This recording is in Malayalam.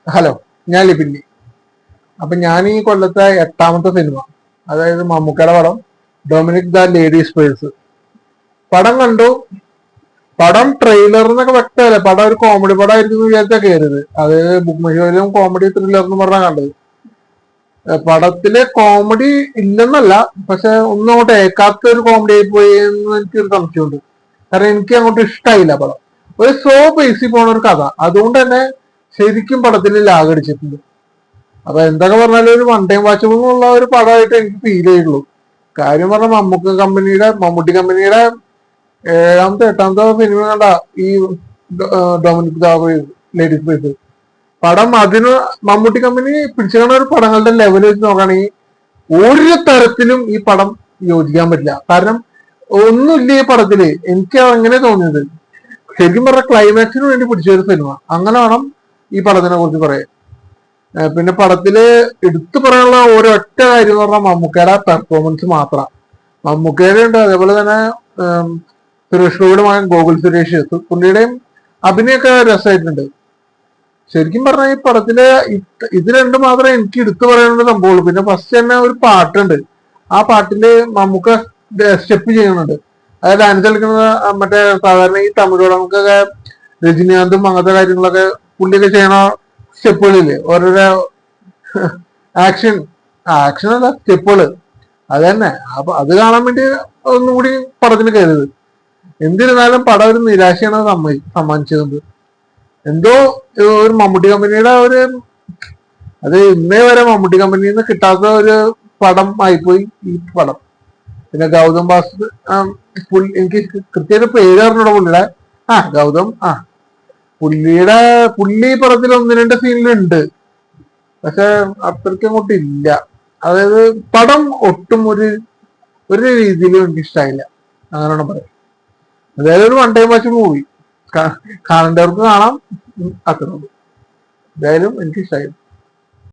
ഹലോ, ഞാൻ ലിപിന്നി. അപ്പൊ ഞാൻ ഈ കൊല്ലത്തെ 8ാമത്തെ സിനിമ, അതായത് മമ്മൂക്കയുടെ പടം ഡൊമിനിക് ദ ലേഡീസ് പേഴ്സ് പടം കണ്ടു. പടം ട്രെയിലർ എന്നൊക്കെ വ്യക്തമല്ലേ, പടം ഒരു കോമഡി പടമായിരിക്കും എന്ന് വിചാരിച്ചാ കയറിയത്. അത് ബുക്ക് മൈ ഷോയിലും കോമഡി ത്രില്ലർ എന്ന് പറഞ്ഞാൽ കണ്ടത്. പടത്തില് കോമഡി ഇല്ലെന്നല്ല, പക്ഷെ ഒന്നും അങ്ങോട്ട് ഏക്കാത്ത ഒരു കോമഡി ആയി പോയി എന്ന് എനിക്കൊരു സംശയമുണ്ട്. കാരണം എനിക്ക് അങ്ങോട്ട് ഇഷ്ടമായില്ല പടം. ഒരു സ്ലോ ബേസിൽ പോണ ഒരു കഥ, അതുകൊണ്ട് തന്നെ ശരിക്കും പടത്തിൽ ലാഗ് അടിച്ചിട്ടുണ്ട്. അപ്പൊ എന്തൊക്കെ പറഞ്ഞാലും ഒരു വൺ ടൈം വാച്ചബിൾ ഉള്ള ഒരു പടമായിട്ട് എനിക്ക് ഫീൽ ചെയ്യുള്ളൂ. കാര്യം പറഞ്ഞ മമ്മൂട്ടി കമ്പനിയുടെ 8ാമത്തെ സിനിമ കണ്ട ഈ ഡൊമിനിക് ലേഡീസ് പേഴ്സ് പടം. അതിന് മമ്മൂട്ടി കമ്പനി പിടിച്ചിരുന്ന ഒരു പടങ്ങളുടെ ലെവൽ വെച്ച് നോക്കുകയാണെങ്കിൽ ഒരു തരത്തിലും ഈ പടം യോജിക്കാൻ പറ്റില്ല. കാരണം ഒന്നുമില്ല ഈ പടത്തില്. എനിക്ക് അങ്ങനെ തോന്നിയത് ശരിക്കും പറഞ്ഞ ക്ലൈമാക്സിന് വേണ്ടി പിടിച്ച ഒരു സിനിമ, അങ്ങനെ വേണം ഈ പടത്തിനെ കുറിച്ച് പറയാൻ. പിന്നെ പടത്തില് എടുത്തു പറയാനുള്ള ഒരൊറ്റ കാര്യം എന്ന് പറഞ്ഞാൽ മമ്മൂക്കയുടെ പെർഫോമൻസ് മാത്രമാണ്. മമ്മൂക്കയുടെ ഉണ്ട്, അതേപോലെ തന്നെ സുരേഷ് ഗോപിയുടെ മകൻ ഗോകുൽ സുരേഷ്, പുള്ളിയുടെയും അഭിനയൊക്കെ രസമായിട്ടുണ്ട്. ശരിക്കും പറഞ്ഞാൽ ഈ പടത്തില് ഇത് രണ്ടും മാത്രമേ എനിക്ക് എടുത്തു പറയാനുള്ള സംഭവമുള്ളൂ. പിന്നെ ഫസ്റ്റ് തന്നെ ഒരു പാട്ടുണ്ട്, ആ പാട്ടില് മമ്മൂക്ക സ്റ്റെപ്പ് ചെയ്യുന്നുണ്ട്. അതായത് ഡാൻസ് കളിക്കുന്നത് മറ്റേ സാധാരണ ഈ തമിഴ് പടങ്ങൾക്കൊക്കെ രജനീകാന്തും അങ്ങനത്തെ കാര്യങ്ങളൊക്കെ പുള്ളിയൊക്കെ ചെയ്യണ സ്റ്റെപ്പുകളില്ലേ, ഓരോരോ ആക്ഷൻ അല്ല സ്റ്റെപ്പുകള്, അത് തന്നെ. അപ്പൊ അത് കാണാൻ വേണ്ടി ഒന്നുകൂടി പടത്തിന് കയറിയത്. എന്നിരുന്നാലും പടം ഒരു നിരാശയാണ് സമ്മാനിച്ചത്. എന്തോ ഒരു മമ്മൂട്ടി കമ്പനിയുടെ അത് ഇന്നേ വരെ മമ്മൂട്ടി കമ്പനിയിൽ നിന്ന് കിട്ടാത്ത ഒരു പടം ആയിപ്പോയി ഈ പടം. പിന്നെ ഗൗതം വാസുദേവ്, എനിക്ക് കൃത്യമായിട്ട് പേര് പറഞ്ഞൂടെ പുള്ളിയുടെ, ഗൗതം, പുള്ളി പടത്തിൽ 1-2 സീനിലുണ്ട്, പക്ഷെ അത്രയ്ക്ക് അങ്ങോട്ട് ഇല്ല. അതായത് പടം ഒട്ടും ഒരു രീതിയിലും എനിക്ക് ഇഷ്ടമായില്ല, അങ്ങനെയാണ് പറയാം. അതായത് ഒരു വൺ ടൈം വാച്ച് മൂവി, കാണേണ്ടവർക്ക് കാണാം, അത്രയുള്ളൂ. എന്തായാലും എനിക്ക് ഇഷ്ടമായിരുന്നു.